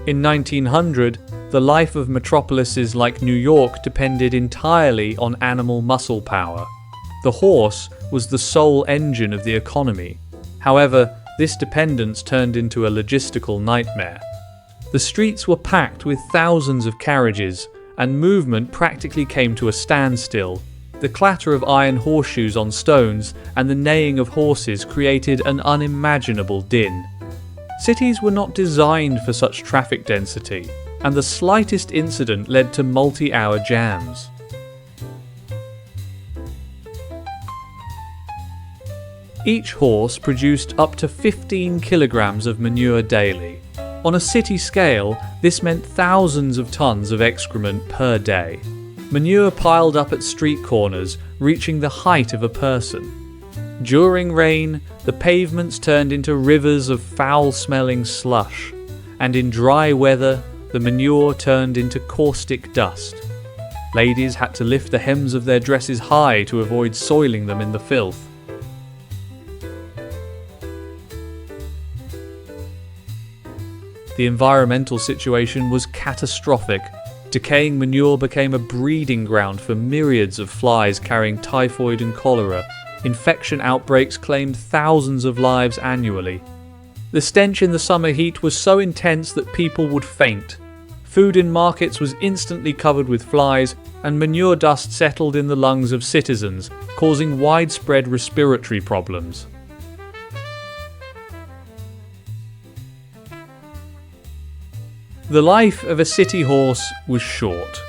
In 1900, the life of metropolises like New York depended entirely on animal muscle power. The horse was the sole engine of the economy. However, this dependence turned into a logistical nightmare. The streets were packed with thousands of carriages, and movement practically came to a standstill. The clatter of iron horseshoes on stones and the neighing of horses created an unimaginable din. Cities were not designed for such traffic density, and the slightest incident led to multi-hour jams. Each horse produced up to 15 kilograms of manure daily. On a city scale, this meant thousands of tons of excrement per day. Manure piled up at street corners, reaching the height of a person. During rain, the pavements turned into rivers of foul-smelling slush, and in dry weather, the manure turned into caustic dust. Ladies had to lift the hems of their dresses high to avoid soiling them in the filth. The environmental situation was catastrophic. Decaying manure became a breeding ground for myriads of flies carrying typhoid and cholera. Infection outbreaks claimed thousands of lives annually. The stench in the summer heat was so intense that people would faint. Food in markets was instantly covered with flies, and manure dust settled in the lungs of citizens, causing widespread respiratory problems. The life of a city horse was short.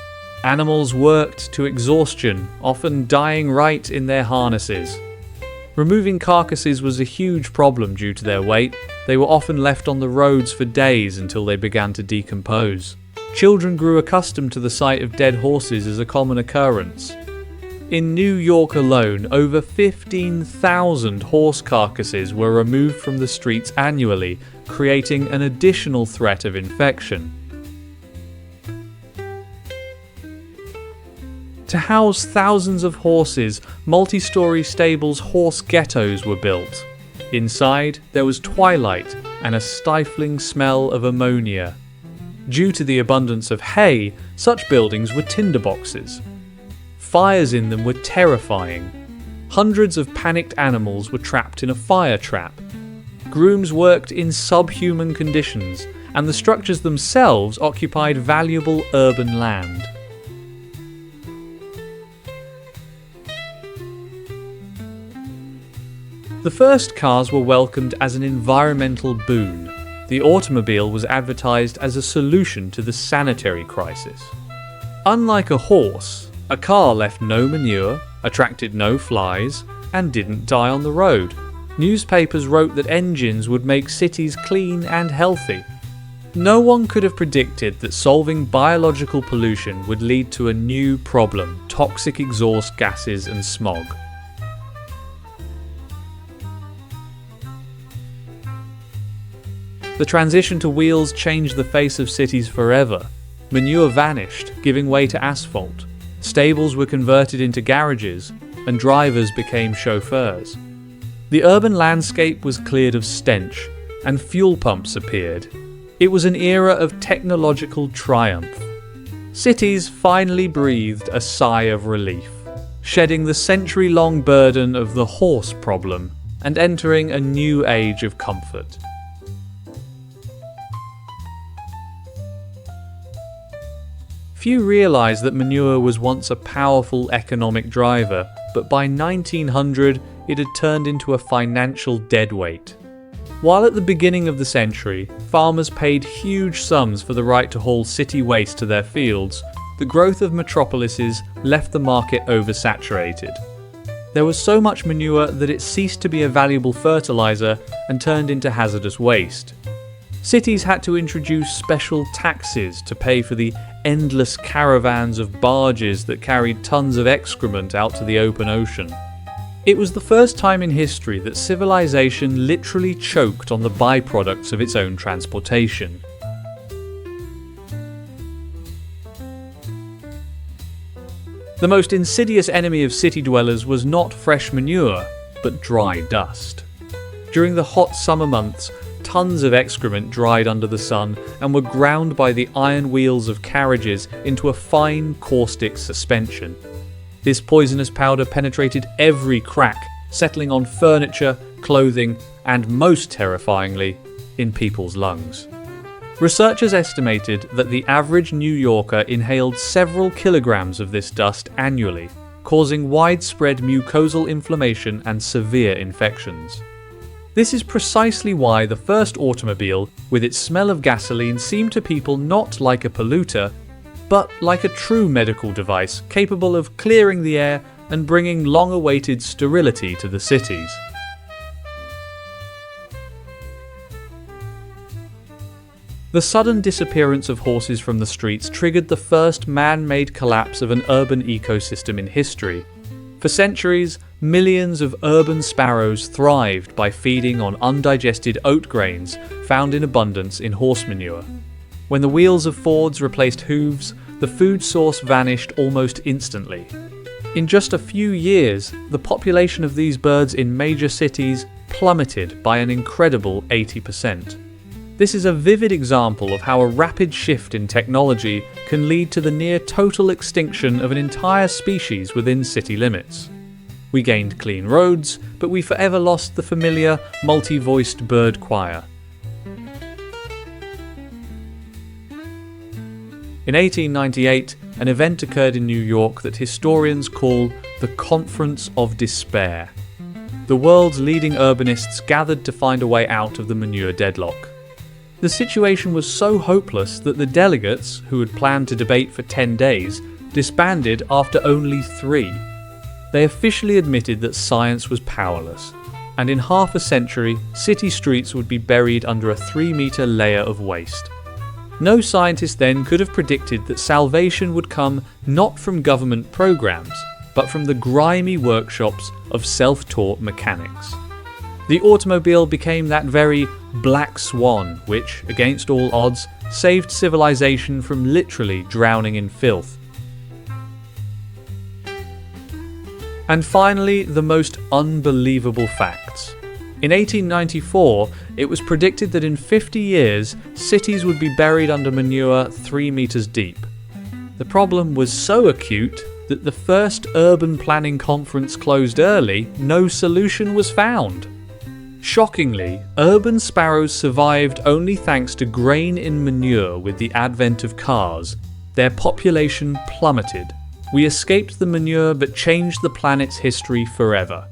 Animals worked to exhaustion, often dying right in their harnesses. Removing carcasses was a huge problem due to their weight. They were often left on the roads for days until they began to decompose. Children grew accustomed to the sight of dead horses as a common occurrence. In New York alone, over 15,000 horse carcasses were removed from the streets annually, creating an additional threat of infection. To house thousands of horses, multi-story stables horse ghettos were built. Inside, there was twilight and a stifling smell of ammonia. Due to the abundance of hay, such buildings were tinderboxes. Fires in them were terrifying. Hundreds of panicked animals were trapped in a fire trap. Grooms worked in subhuman conditions, and the structures themselves occupied valuable urban land. The first cars were welcomed as an environmental boon. The automobile was advertised as a solution to the sanitary crisis. Unlike a horse, a car left no manure, attracted no flies, and didn't die on the road. Newspapers wrote that engines would make cities clean and healthy. No one could have predicted that solving biological pollution would lead to a new problem: toxic exhaust gases and smog. The transition to wheels changed the face of cities forever. Manure vanished, giving way to asphalt. Stables were converted into garages, and drivers became chauffeurs. The urban landscape was cleared of stench, and fuel pumps appeared. It was an era of technological triumph. Cities finally breathed a sigh of relief, shedding the century-long burden of the horse problem and entering a new age of comfort. Few realise that manure was once a powerful economic driver, but by 1900 it had turned into a financial deadweight. While at the beginning of the century, farmers paid huge sums for the right to haul city waste to their fields, the growth of metropolises left the market oversaturated. There was so much manure that it ceased to be a valuable fertiliser and turned into hazardous waste. Cities had to introduce special taxes to pay for the endless caravans of barges that carried tons of excrement out to the open ocean. It was the first time in history that civilization literally choked on the byproducts of its own transportation. The most insidious enemy of city dwellers was not fresh manure, but dry dust. During the hot summer months, tons of excrement dried under the sun and were ground by the iron wheels of carriages into a fine caustic suspension. This poisonous powder penetrated every crack, settling on furniture, clothing, and most terrifyingly, in people's lungs. Researchers estimated that the average New Yorker inhaled several kilograms of this dust annually, causing widespread mucosal inflammation and severe infections. This is precisely why the first automobile, with its smell of gasoline, seemed to people not like a polluter, but like a true medical device capable of clearing the air and bringing long-awaited sterility to the cities. The sudden disappearance of horses from the streets triggered the first man-made collapse of an urban ecosystem in history. For centuries, millions of urban sparrows thrived by feeding on undigested oat grains found in abundance in horse manure. When the wheels of Fords replaced hooves, the food source vanished almost instantly. In just a few years, the population of these birds in major cities plummeted by an incredible 80%. This is a vivid example of how a rapid shift in technology can lead to the near total extinction of an entire species within city limits. We gained clean roads, but we forever lost the familiar, multi-voiced bird choir. In 1898, an event occurred in New York that historians call the Conference of Despair. The world's leading urbanists gathered to find a way out of the manure deadlock. The situation was so hopeless that the delegates, who had planned to debate for 10 days, disbanded after only 3. They officially admitted that science was powerless, and in half a century, city streets would be buried under a 3-meter layer of waste. No scientist then could have predicted that salvation would come not from government programs, but from the grimy workshops of self-taught mechanics. The automobile became that very black swan which, against all odds, saved civilization from literally drowning in filth. And finally, the most unbelievable facts. In 1894, it was predicted that in 50 years, cities would be buried under manure 3 meters deep. The problem was so acute that the first urban planning conference closed early, no solution was found. Shockingly, urban sparrows survived only thanks to grain in manure. With the advent of cars, their population plummeted. We escaped the manure but changed the planet's history forever.